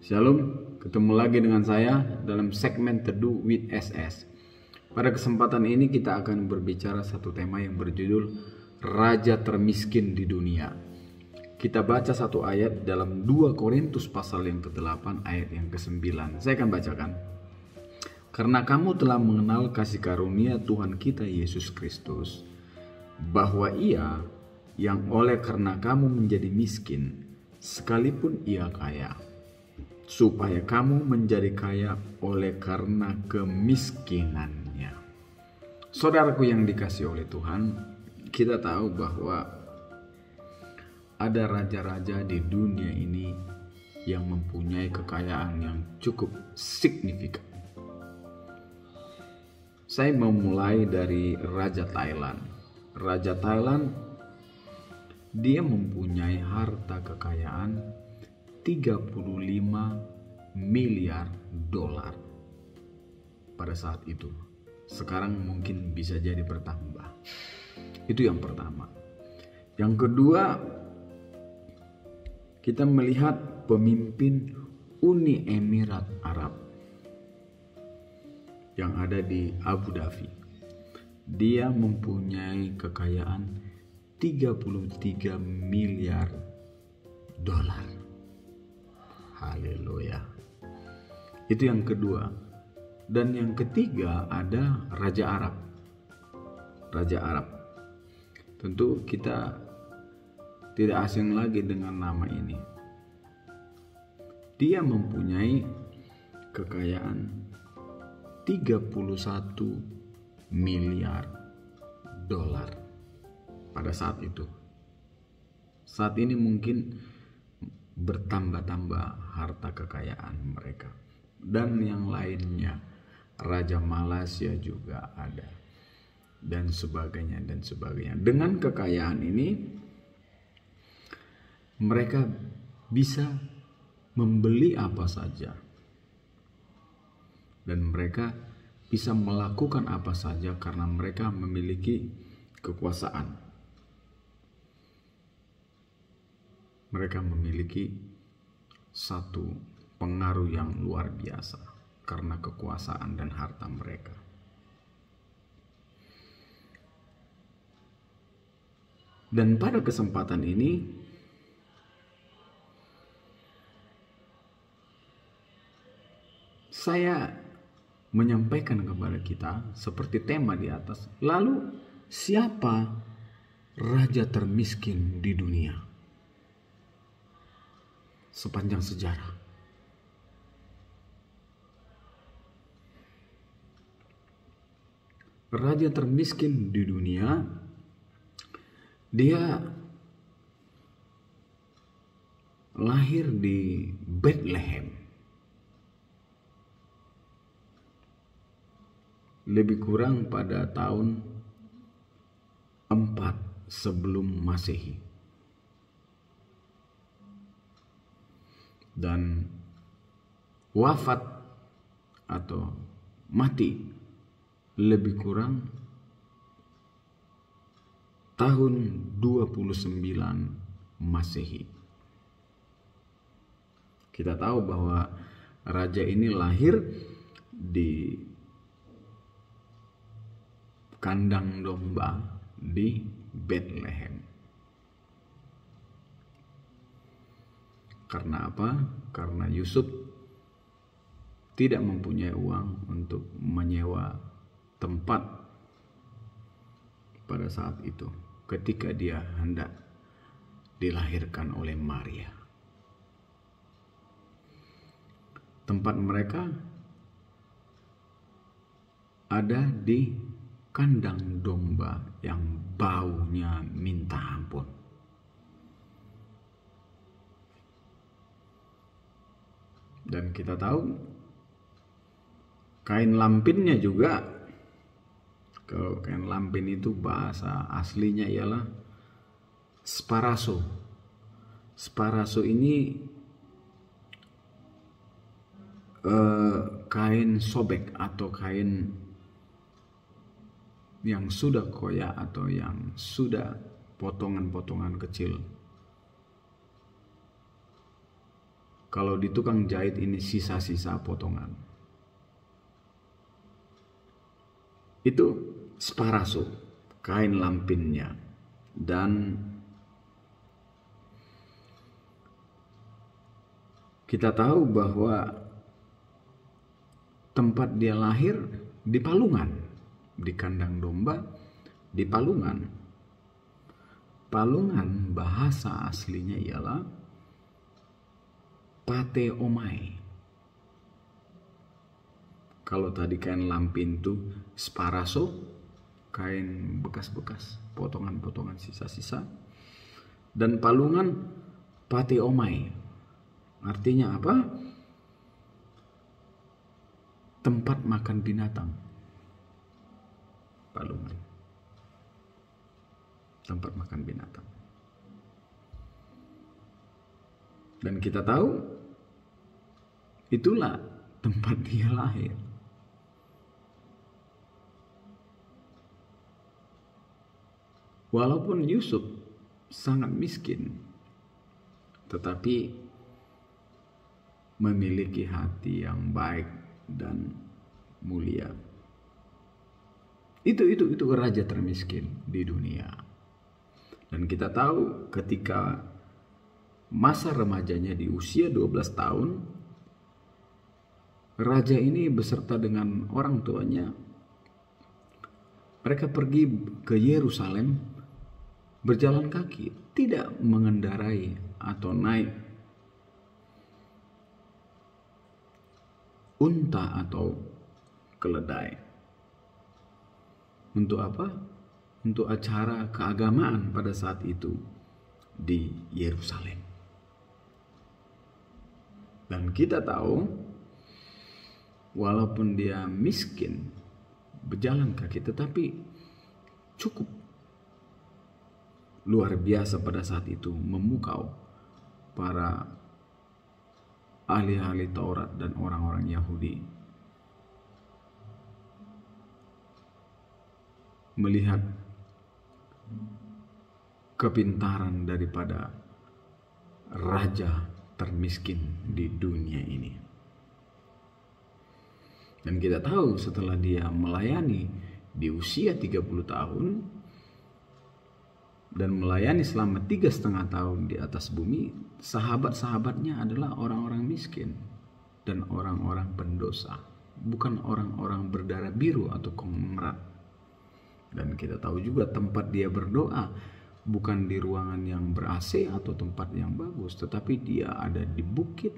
Shalom, ketemu lagi dengan saya dalam segmen Teduh with SS. Pada kesempatan ini kita akan berbicara satu tema yang berjudul Raja Termiskin di Dunia. Kita baca satu ayat dalam 2 Korintus pasal yang ke-8 ayat yang ke-9. Saya akan bacakan. Karena kamu telah mengenal kasih karunia Tuhan kita Yesus Kristus, bahwa Ia yang oleh karena kamu menjadi miskin, sekalipun Ia kaya, supaya kamu menjadi kaya oleh karena kemiskinannya. Saudaraku yang dikasihi oleh Tuhan, kita tahu bahwa ada raja-raja di dunia ini yang mempunyai kekayaan yang cukup signifikan. Saya memulai dari Raja Thailand. Raja Thailand, dia mempunyai harta kekayaan 35 miliar dolar pada saat itu. Sekarang mungkin bisa jadi bertambah. Itu yang pertama. Yang kedua, kita melihat pemimpin Uni Emirat Arab yang ada di Abu Dhabi. Dia mempunyai kekayaan 33 miliar dolar. Haleluya. Itu yang kedua. Dan yang ketiga ada Raja Arab. Raja Arab. Tentu kita tidak asing lagi dengan nama ini. Dia mempunyai kekayaan 31 miliar dolar pada saat itu. Saat ini mungkin bertambah-tambah harta kekayaan mereka. Dan yang lainnya, Raja Malaysia juga ada, dan sebagainya dan sebagainya. Dengan kekayaan ini mereka bisa membeli apa saja, dan mereka bisa melakukan apa saja karena mereka memiliki kekuasaan. Mereka memiliki satu pengaruh yang luar biasa karena kekuasaan dan harta mereka. Dan pada kesempatan ini saya menyampaikan kepada kita seperti tema di atas. Lalu siapa raja termiskin di dunia sepanjang sejarah? Raja termiskin di dunia, dia lahir di Bethlehem. Lebih kurang pada tahun 4 sebelum Masehi. Dan wafat atau mati lebih kurang tahun 29 Masehi. Kita tahu bahwa raja ini lahir di kandang domba di Bethlehem. Karena apa? Karena Yusuf tidak mempunyai uang untuk menyewa tempat pada saat itu ketika dia hendak dilahirkan oleh Maria. Tempat mereka ada di kandang domba yang baunya minta ampun. Dan kita tahu kain lampinnya juga, kalau kain lampin itu bahasa aslinya ialah sparaso. Sparaso ini kain sobek atau kain yang sudah koyak atau yang sudah potongan-potongan kecil. Kalau di tukang jahit ini sisa-sisa potongan. Itu sparaso, kain lampinnya. Dan kita tahu bahwa tempat dia lahir di Palungan, di kandang domba di Palungan. Palungan bahasa aslinya ialah Pate Omai. Kalau tadi kain lampin itu sparaso, kain bekas-bekas, potongan-potongan sisa-sisa. Dan Palungan Pate Omai. Artinya apa? Tempat makan binatang. Palungan. Tempat makan binatang. Dan kita tahu itulah tempat dia lahir. Walaupun Yusuf sangat miskin, tetapi memiliki hati yang baik dan mulia. Itu raja termiskin di dunia. Dan kita tahu ketika masa remajanya di usia 12 tahun, raja ini beserta dengan orang tuanya, mereka pergi ke Yerusalem berjalan kaki, tidak mengendarai atau naik unta atau keledai. Untuk apa? Untuk acara keagamaan pada saat itu di Yerusalem. Dan kita tahu walaupun dia miskin berjalan kaki, tetapi cukup luar biasa pada saat itu memukau para ahli-ahli Taurat dan orang-orang Yahudi. Melihat kepintaran daripada raja termiskin di dunia ini. Dan kita tahu setelah dia melayani di usia 30 tahun dan melayani selama 3,5 tahun di atas bumi, sahabat-sahabatnya adalah orang-orang miskin dan orang-orang pendosa, bukan orang-orang berdarah biru atau konglomerat. Dan kita tahu juga tempat dia berdoa bukan di ruangan yang ber-AC atau tempat yang bagus, tetapi dia ada di bukit,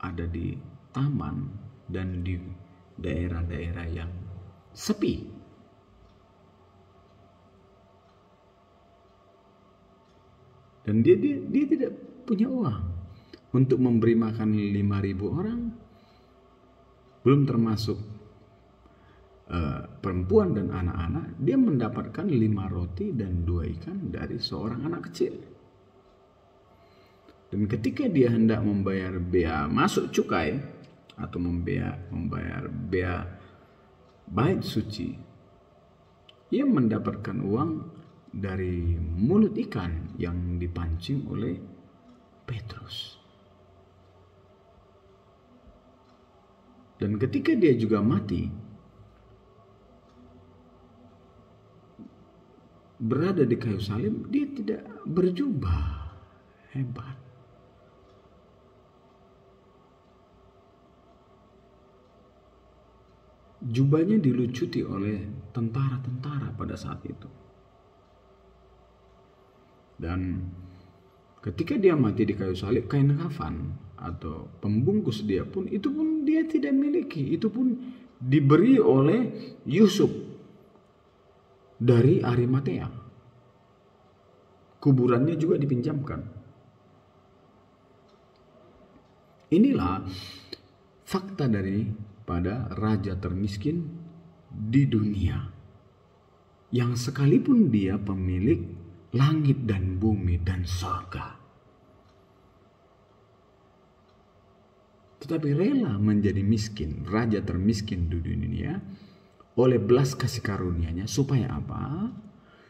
ada di taman, dan di daerah-daerah yang sepi. Dan dia tidak punya uang untuk memberi makan 5.000 orang, belum termasuk perempuan dan anak-anak. Dia mendapatkan 5 roti dan 2 ikan dari seorang anak kecil. Dan ketika dia hendak membayar bea masuk cukai atau membayar bea bait suci, ia mendapatkan uang dari mulut ikan yang dipancing oleh Petrus. Dan ketika dia juga mati, berada di kayu salib, dia tidak berjubah. Hebat. Jubahnya dilucuti oleh tentara-tentara pada saat itu. Dan ketika dia mati di kayu salib, kain kafan atau pembungkus dia pun, itu pun dia tidak miliki. Itu pun diberi oleh Yusuf dari Arimatea. Kuburannya juga dipinjamkan. Inilah fakta daripada raja termiskin di dunia, yang sekalipun dia pemilik langit dan bumi dan surga, tetapi rela menjadi miskin, raja termiskin di dunia, oleh belas kasih karunia-Nya. Supaya apa?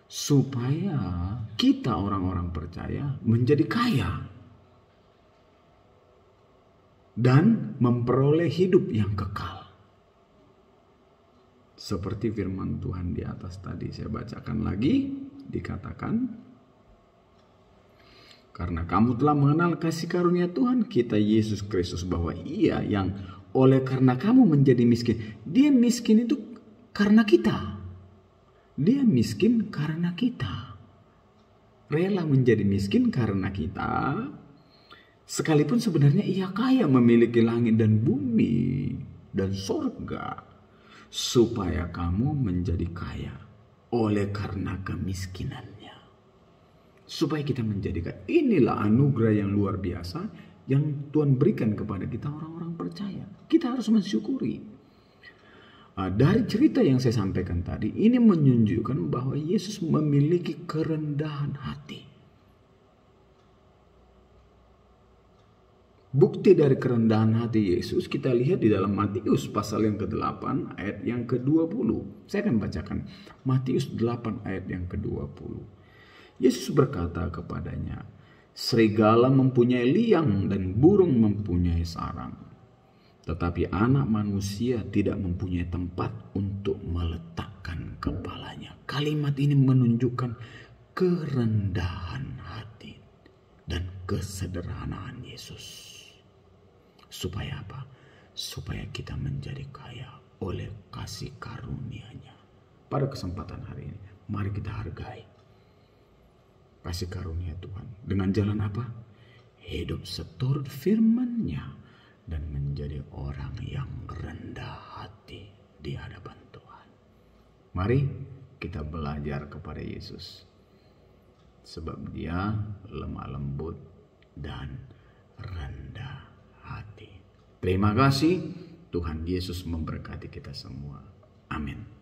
Supaya kita orang-orang percaya menjadi kaya. dan memperoleh hidup yang kekal. Seperti firman Tuhan di atas tadi saya bacakan lagi, dikatakan, karena kamu telah mengenal kasih karunia Tuhan kita Yesus Kristus, bahwa Ia yang oleh karena kamu menjadi miskin. Dia miskin itu karena kita. Dia miskin karena kita. Rela menjadi miskin karena kita. Sekalipun sebenarnya Ia kaya, memiliki langit dan bumi dan sorga. Supaya kamu menjadi kaya oleh karena kemiskinannya. Supaya kita menjadi kaya. Inilah anugerah yang luar biasa yang Tuhan berikan kepada kita orang-orang percaya. Kita harus mensyukuri. Dari cerita yang saya sampaikan tadi, ini menunjukkan bahwa Yesus memiliki kerendahan hati. Bukti dari kerendahan hati Yesus kita lihat di dalam Matius pasal yang ke-8 ayat yang ke-20. Saya akan bacakan Matius 8 ayat yang ke-20. Yesus berkata kepadanya, serigala mempunyai liang dan burung mempunyai sarang, tetapi anak manusia tidak mempunyai tempat untuk meletakkan kepalanya. Kalimat ini menunjukkan kerendahan hati dan kesederhanaan Yesus. Supaya apa? Supaya kita menjadi kaya oleh kasih karunia-Nya. Pada kesempatan hari ini, mari kita hargai kasih karunia Tuhan. Dengan jalan apa? Hidup seturut firman-Nya dan menjadi orang yang rendah hati di hadapan Tuhan. Mari kita belajar kepada Yesus, sebab Dia lemah lembut dan rendah hati. Terima kasih. Tuhan Yesus memberkati kita semua. Amin.